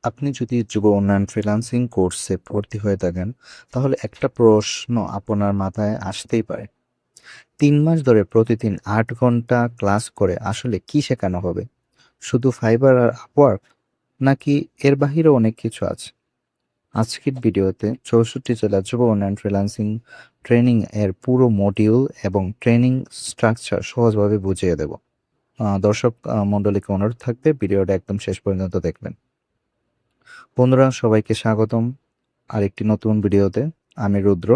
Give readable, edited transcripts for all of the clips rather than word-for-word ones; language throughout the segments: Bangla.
আপনি যদি যুব উন্নয়ন ফ্রিল্যান্সিং কোর্সে ভর্তি হয়ে থাকেন, তাহলে একটা প্রশ্ন আপনার মাথায় আসতেই পারে। ৩ মাস ধরে প্রতিদিন ৮ ঘন্টা ক্লাস করে আসলে কি শেখানো হবে? শুধু ফাইবার আর আপওয়ার্ক? নাকি এর বাহিরেও অনেক কিছু আছে? আজকের ভিডিওতে ৬৪ জেলা যুব উন্নয়ন ফ্রিল্যান্সিং ট্রেনিং এর পুরো মডিউল এবং ট্রেনিং স্ট্রাকচার সহজভাবে বুঝিয়ে দেব। দর্শক মণ্ডলীকে অনুরোধ থাকবে ভিডিওটা একদম শেষ পর্যন্ত দেখবেন। বন্ধুরা, সবাইকে স্বাগতম আরেকটি নতুন ভিডিওতে। আমি রুদ্র।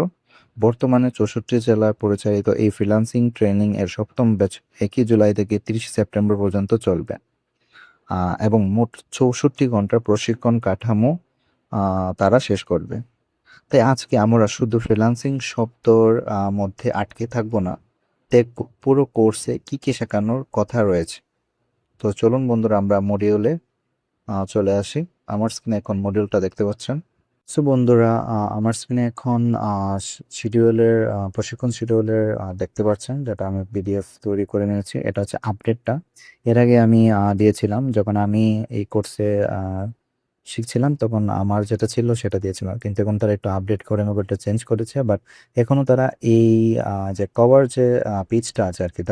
বর্তমানে ৬৪ জেলায় পরিচালিত এই ফ্রিল্যান্সিং ট্রেনিং এর ৭ম ব্যাচ ১ জুলাই থেকে ৩০ সেপ্টেম্বর পর্যন্ত চলবে। এবং মোট ৬৪ ঘন্টার প্রশিক্ষণ কাঠামো তারা শেষ করবে। তাই আজকে আমরা শুধু ফ্রিল্যান্সিং শব্দর মধ্যে আটকে থাকবো না, দেখব পুরো কোর্সে কি কি শেখানোর কথা রয়েছে। তো চলুন বন্ধুরা, আমরা মডিউলে চলে আসি। আমার স্ক্রিনে এখন মডিউলটা দেখতে পাচ্ছেন। সো বন্ধুরা, আমার স্ক্রিনে এখন শিডিউলের প্রশিক্ষণ শিডিউলের দেখতে পাচ্ছেন, যেটা আমি পিডিএফ তৈরি করে নিয়েছি। এটা হচ্ছে আপডেটটা। এর আগে আমি দিয়েছিলাম যখন আমি এই কোর্সে শিখছিলাম, তখন আমার যেটা ছিল সেটা দিয়েছিলাম, কিন্তু এখন তারা একটু আপডেট করে মোবাইলটা চেঞ্জ করেছে। বাট এখনও তারা এই যে কভার যে পেজটা আছে আর কি,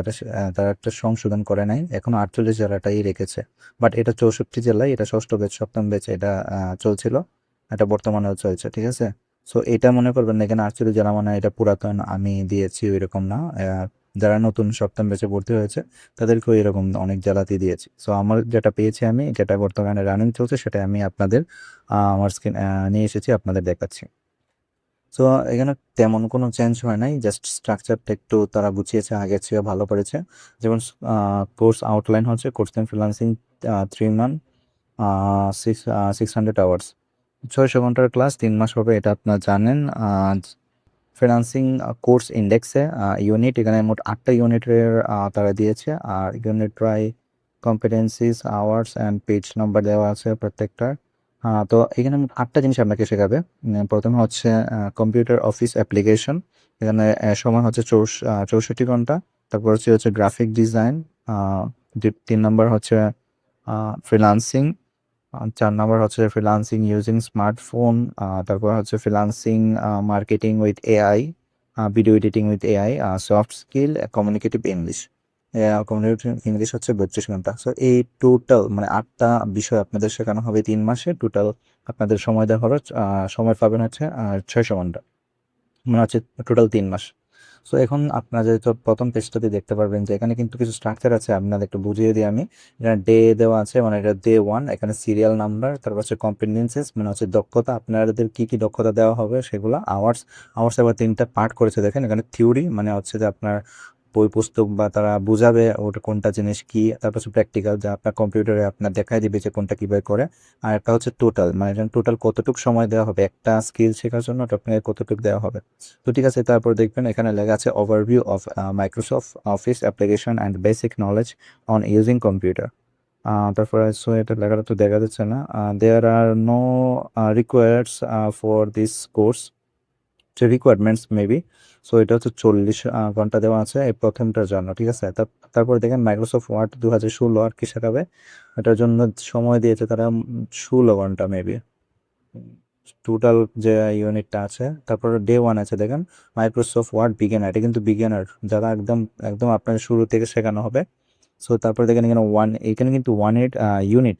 তারা একটা সংশোধন করে নাই, এখনো 48 জেলাটাই রেখেছে। বাট এটা 64 জেলায়, এটা ষষ্ঠ ব্যাচ 7ম ব্যাচ এটা চলছিল, এটা বর্তমানেও চলছে, ঠিক আছে। সো এটা মনে করবেন না এখানে 48 জেলা মানে এটা পুরাতন আমি দিয়েছি, ওইরকম না। যারা নতুন 7ম ব্যাচে ভর্তি হয়েছে তাদেরকেও এরকম অনেক জেলাতেই দিয়েছি। সো আমার যেটা পেয়েছি, আমি যেটা বর্তমানে রানিং চলছে, সেটা আমি আপনাদের আমার স্ক্রিন নিয়ে এসেছি, আপনাদের দেখাচ্ছি। সো এখানে তেমন কোনো চেঞ্জ হয় নাই, জাস্ট স্ট্রাকচারটা একটু তারা গুছিয়েছে, আগের চেয়ে ভালো করেছে। যেমন কোর্স আউটলাইন হচ্ছে course in freelancing 3 month 600 hours, 600 ঘন্টার ক্লাস 3 মাস হবে, এটা আপনারা জানেন। ফ্রিল্যান্সিং কোর্স ইন্ডেক্সে ইউনিট, এখানে মোট 8টা ইউনিটের তারা দিয়েছে। আর ইউনিট প্রায় competencies hours and page number দেওয়া আছে প্রত্যেকটার। তো এখানে 8টা জিনিস আপনাকে শেখাবে। প্রথমে হচ্ছে কম্পিউটার অফিস অ্যাপ্লিকেশন, এখানে সময় হচ্ছে 64 ঘন্টা। তারপর হচ্ছে গ্রাফিক ডিজাইন। 3 নম্বর হচ্ছে ফ্রিল্যান্সিং। 4 নম্বর হচ্ছে ফ্রিল্যান্সিং ইউজিং স্মার্টফোন। তারপর হচ্ছে freelancing marketing with AI, video editing with AI, soft skill, communicative English. Communicative English হচ্ছে 32 ঘন্টা। সো এই টোটাল মানে 8টা বিষয় আপনাদের শেখানো হবে 3 মাসে। টোটাল আপনাদের সময় দেওয়া খরচ সময় পাবেন হচ্ছে 600 ঘন্টা, মানে হচ্ছে টোটাল 3 মাস। সো এখন আপনারা যেহেতু প্রথম পেজটাতে দেখতে পারবেন যে এখানে কিন্তু কিছু স্ট্রাকচার আছে, আপনাদের একটু বুঝিয়ে দিই আমি। এখানে ডে দেওয়া আছে, মানে এটা ডে 1, এখানে সিরিয়াল নাম্বার, তারপর হচ্ছে কম্পিটেন্সেস মানে হচ্ছে দক্ষতা, আপনাদের কি কি দক্ষতা দেওয়া হবে সেগুলো। আওয়ার্স, আওয়ার্স আবার 3টা পার্ট করেছে দেখেন। এখানে থিওরি মানে হচ্ছে যে আপনার বই পুস্তক বা তারা বুঝাবে ওটা কোনটা জিনিস কি, তারপর হচ্ছে প্র্যাকটিক্যাল, যা আপনার কম্পিউটারে আপনার দেখাই দিবে যে কোনটা কিভাবে করে। আর একটা হচ্ছে টোটাল, মানে টোটাল কতটুকু সময় দেওয়া হবে একটা স্কিল শেখার জন্য, ওটা আপনাকে কতটুকু দেওয়া হবে। তো ঠিক আছে, তারপর দেখবেন এখানে লেখা আছে overview of Microsoft Office application and basic knowledge on using computer. তারপরে সো এটা লেখাটা তো দেখা যাচ্ছে না। There are no requireds for this course, যে রিকোয়ারমেন্টস মেবি। সো এটা হচ্ছে 40 ঘন্টা দেওয়া আছে এই প্রথমটার জন্য, ঠিক আছে। তারপর দেখেন মাইক্রোসফট ওয়ার্ড 2016 আর কি শেখাবে, এটার জন্য সময় দিয়েছে তারা 16 ঘন্টা মেবি টোটাল যে ইউনিটটা আছে। তারপর ডে 1 আছে দেখেন মাইক্রোসফট ওয়ার্ড বিগিনার, এটা কিন্তু বিগিনার যারা একদম একদম আপনার শুরু থেকে শেখানো হবে। সো তারপর দেখেন এখানে এখানে কিন্তু 1.1, ইউনিট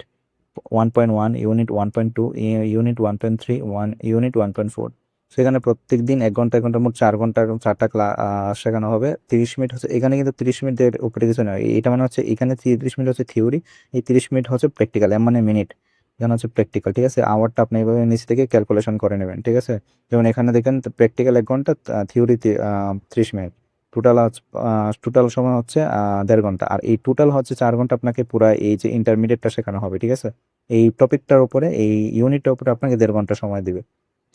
1.2, ইউনিট 1.3, ইউনিট 1.4। সেখানে প্রত্যেক দিন 1 ঘন্টা 1 ঘন্টা মোট 4 ঘন্টা এবং 4টা ক্লাস শেখানো হবে। 30 মিনিট হচ্ছে এখানে, কিন্তু 30 মিনিটের উপরে কিছু নয়। এটা মানে হচ্ছে এখানে 30 মিনিট হচ্ছে থিওরি, এই 30 মিনিট হচ্ছে প্র্যাকটিক্যাল, মানে মিনিট। এখানে হচ্ছে প্র্যাকটিক্যাল, ঠিক আছে। আওয়ারটা আপনি এইভাবে নিচ থেকে ক্যালকুলেশন করে নেবেন, ঠিক আছে। যেমন এখানে দেখেন প্র্যাকটিক্যাল 1 ঘন্টা, থিওরিতে 30 মিনিট, টোটাল টোটাল সময় হচ্ছে 1.5 ঘন্টা। আর এই টোটাল হচ্ছে 4 ঘন্টা আপনাকে পুরা এই যে ইন্টারমিডিয়েটটা শেখানো হবে, ঠিক আছে। এই টপিকটার উপরে, এই ইউনিটটার উপরে আপনাকে 1.5 ঘন্টা সময় দিবে।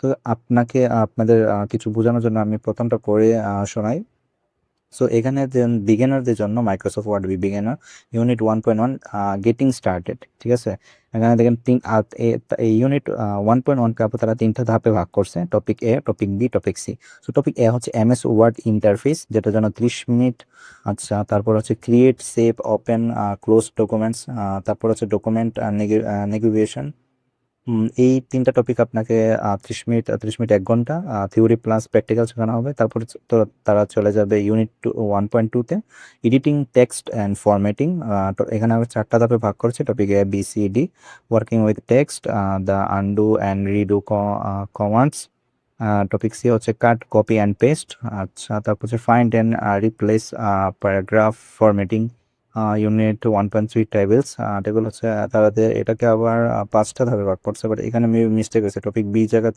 তো আপনাকে আপনাদের কিছু বোঝানোর জন্য আমি প্রথমটা করে শোনাই। সো এখানে বিগিনারদের জন্য Microsoft Word beginner unit 1.1, getting started, ঠিক আছে। এখানে দেখেন এই ইউনিট 1.1কে তারা 3টা ধাপে ভাগ করছে, topic A, topic B, topic C. So topic A হচ্ছে এমএস ওয়ার্ড ইন্টারফেস, যেটা জন্য 30 মিনিট। আচ্ছা, তারপর হচ্ছে create, save, open, close documents. তারপর হচ্ছে ডকুমেন্ট নেগোভিয়েশন। এই ৩টা টপিক আপনাকে ৩০ মিনিট ১ ঘন্টা থিওরি প্লাস প্র্যাকটিক্যাল শেখানো হবে। তারপরে তো তারা চলে যাবে ইউনিট 1.2 তে এডিটিং টেক্সট অ্যান্ড ফরম্যাটিং। তো এখানে আমি ৪টা ধাপে ভাগ করেছি টপিক A, B, C, D। Working with text, the undo and redo commands. Topic C হচ্ছে কাট কপি অ্যান্ড পেস্ট। আচ্ছা, তারপর হচ্ছে find and replace paragraph formatting. Unit 1.3 tables. Table হচ্ছে তাদের এটাকে আবার 5টা ধাপে ভাগ করছে, বাট এখানে মিস্টেক হয়েছে, টপিক বি জায়গা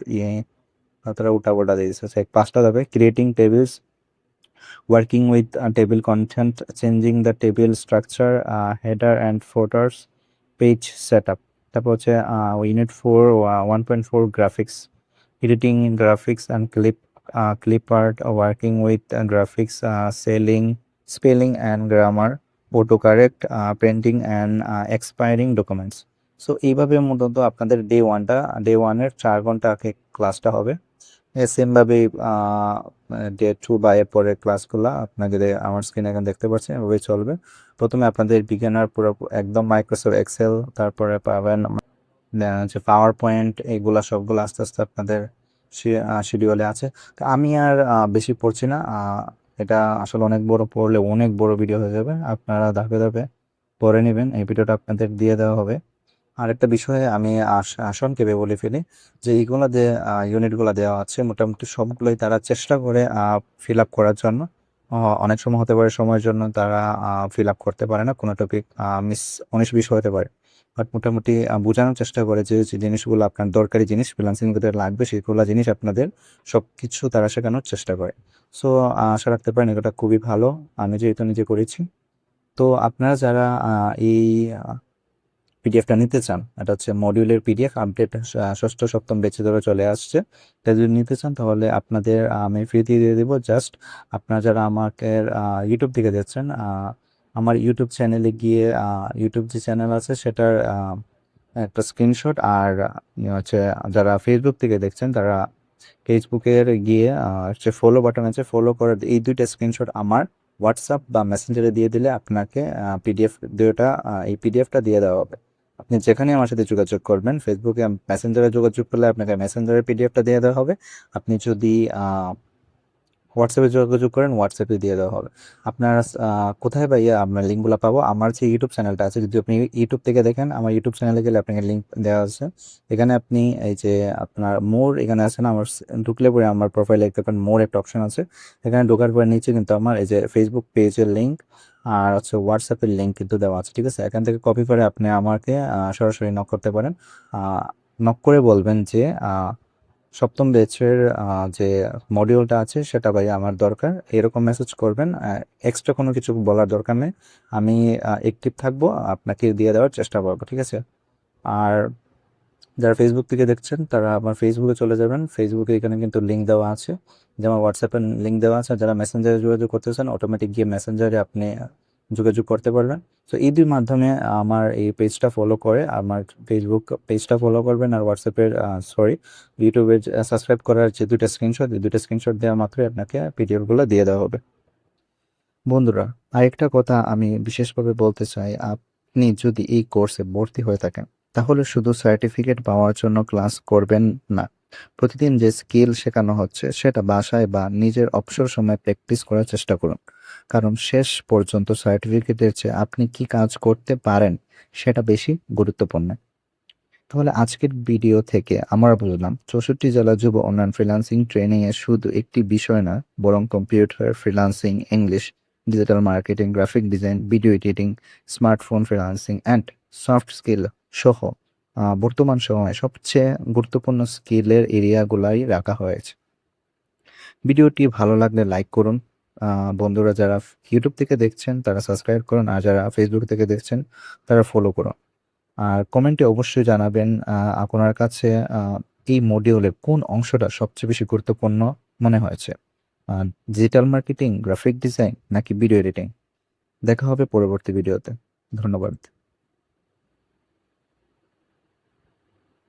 তারা উল্টা পাল্টা দিয়ে দিচ্ছে। 5টা ধাপে creating tables, working with table content, changing the table structure, header and footers, page set up. তারপর হচ্ছে unit 1.4 graphics, editing graphics and clip art, working with graphics, spelling and grammar, autocorrect, printing and expiring documents। So এইভাবে মূলত আপনাদের ডে ওয়ানের 4 ঘন্টা আগে ক্লাসটা হবে। সেমভাবে ডে 2 বা এর পরের ক্লাসগুলো আপনাকে আমার স্ক্রিনে এখন দেখতে পাচ্ছেন এভাবেই চলবে। প্রথমে আপনাদের বিগিনার পুরো একদম মাইক্রোসফট এক্সেল, তারপরে পাবেন যে পাওয়ার পয়েন্ট, এইগুলা সবগুলো আস্তে আস্তে আপনাদের শিডিউলে আছে। তো আমি আর বেশি পড়ছি না, এটা আসলে অনেক বড়, পড়লে অনেক বড় ভিডিও হয়ে যাবে। আপনারা ধাপে ধাপে পড়ে নেবেন, এই ভিডিওটা আপনাদের দিয়ে দেওয়া হবে। আরেকটা বিষয়ে আমি আশঙ্কে বলে ফেলি যে এইগুলো যে ইউনিটগুলো দেওয়া আছে মোটামুটি সবগুলোই তারা চেষ্টা করে ফিল আপ করার জন্য। অনেক সময় হতে পারে সময়ের জন্য তারা ফিল আপ করতে পারে না, কোনো টপিক 19-20 হতে পারে, বাট মোটামুটি বোঝানোর চেষ্টা করে যে যে জিনিসগুলো আপনার দরকারি জিনিস ফ্রিল্যান্সিং করতে লাগবে সেগুলো জিনিস আপনাদের সব কিছু তারা শেখানোর চেষ্টা করে। সো আশা রাখতে পারেন এটা খুবই ভালো, আমি যেহেতু নিজে করেছি। তো আপনারা যারা এই পিডিএফটা নিতে চান, এটা হচ্ছে মডিউলের পিডিএফ, আপডেট 6ষ্ঠ 7ম ব্যাচে ধরে চলে আসছে। এটা যদি নিতে চান তাহলে আপনাদের আমি ফ্রিতে দিয়ে দেবো। জাস্ট আপনারা যারা আমাকে ইউটিউব থেকে দেখছেন, আমার ইউটিউব চ্যানেলে গিয়ে ইউটিউব যে চ্যানেল আছে সেটার একটা স্ক্রিনশট, আর হচ্ছে যারা ফেসবুক থেকে দেখছেন তারা ফেসবুকের গিয়ে হচ্ছে ফলো বাটন আছে, ফলো করার এই 2টা স্ক্রিনশট আমার হোয়াটসঅ্যাপ বা মেসেঞ্জারে দিয়ে দিলে আপনাকে এই পিডিএফটা দিয়ে দেওয়া হবে। আপনি যেখানে আমার সাথে যোগাযোগ করবেন, ফেসবুকে মেসেঞ্জারে যোগাযোগ করলে আপনাকে মেসেঞ্জারের পিডিএফটা দিয়ে দেওয়া হবে। আপনি যদি হোয়াটসঅ্যাপে যোগাযোগ করেন, হোয়াটসঅ্যাপে দিয়ে দেওয়া হবে। আপনার কোথায় বা আপনার লিঙ্কগুলো পাবো? আমার যে ইউটিউব চ্যানেলটা আছে, যদি আপনি ইউটিউব থেকে দেখেন, আমার ইউটিউব চ্যানেলে গেলে আপনাকে লিঙ্ক দেওয়া আছে। এখানে আপনি এই যে আপনার মোর এখানে আছে না, আমার ঢুকলে পরে আমার প্রোফাইলে দেখতে পারেন মোর একটা অপশন আছে। এখানে ঢোকার পরে নিচে কিন্তু আমার এই যে ফেসবুক পেজের লিঙ্ক আর হচ্ছে হোয়াটসঅ্যাপের লিঙ্ক কিন্তু দেওয়া আছে, ঠিক আছে? এখান থেকে কপি করে আপনি আমাকে সরাসরি নক করতে পারেন। নক করে বলবেন যে 7ম ব্যাচের যে মডিউলটা আছে সেটা ভাই আমার দরকার, এরকম মেসেজ করবেন। এক্সট্রা কোনো কিছু বলার দরকার নেই, আমি অ্যাক্টিভ থাকবো, আপনাকে দিয়ে দেওয়ার চেষ্টা করবো, ঠিক আছে? আর যারা ফেসবুক থেকে দেখছেন তারা আমার ফেসবুকে চলে যাবেন, ফেসবুকে এখানে কিন্তু লিঙ্ক দেওয়া আছে, যেমন হোয়াটসঅ্যাপের লিঙ্ক দেওয়া আছে। যারা মেসেঞ্জারে যোগাযোগ করতেছেন অটোমেটিক গিয়ে মেসেঞ্জারে আপনি যোগাযোগ করতে পারবেন। তো এই 2 মাধ্যমে আমার এই পেজটা ফলো করে আমার ফেসবুক পেজটা ফলো করবেন, আর হোয়াটসঅ্যাপের ইউটিউবের সাবস্ক্রাইব করার যে 2টা স্ক্রিনশট, এই 2টা স্ক্রিনশট দেওয়া মাত্রই আপনাকে পিডিএফগুলো দিয়ে দেওয়া হবে। বন্ধুরা, আরেকটা কথা আমি বিশেষভাবে বলতে চাই, আপনি যদি এই কোর্সে ভর্তি হয়ে থাকেন তাহলে শুধু সার্টিফিকেট পাওয়ার জন্য ক্লাস করবেন না। প্রতিদিন যে স্কিল শেখানো হচ্ছে সেটা বাসায় বা নিজের অবসর সময়ে প্র্যাকটিস করার চেষ্টা করুন, কারণ শেষ পর্যন্ত সার্টিফিকেটের চেয়ে আপনি কি কাজ করতে পারেন সেটা বেশি গুরুত্বপূর্ণ। তাহলে আজকের ভিডিও থেকে আমরা বুঝলাম 64 জেলা যুব উন্নয়ন ফ্রিল্যান্সিং ট্রেনিং এ শুধু একটি বিষয় না, বরং computer freelancing, English, digital marketing, graphic design, video editing, smartphone freelancing and soft skill সহ বর্তমান সময়ে সবচেয়ে গুরুত্বপূর্ণ স্কিলের এরিয়াগুলাই রাখা হয়েছে। ভিডিওটি ভালো লাগলে লাইক করুন। বন্ধুরা যারা ইউটিউব থেকে দেখছেন তারা সাবস্ক্রাইব করুন, আর যারা ফেসবুক থেকে দেখছেন তারা ফলো করুন। আর কমেন্টে অবশ্যই জানাবেন আপনার কাছে এই মডিউলের কোন অংশটা সবচেয়ে বেশি গুরুত্বপূর্ণ মনে হয়েছে, ডিজিটাল মার্কেটিং, গ্রাফিক ডিজাইন নাকি ভিডিও এডিটিং। দেখা হবে পরবর্তী ভিডিওতে। ধন্যবাদ।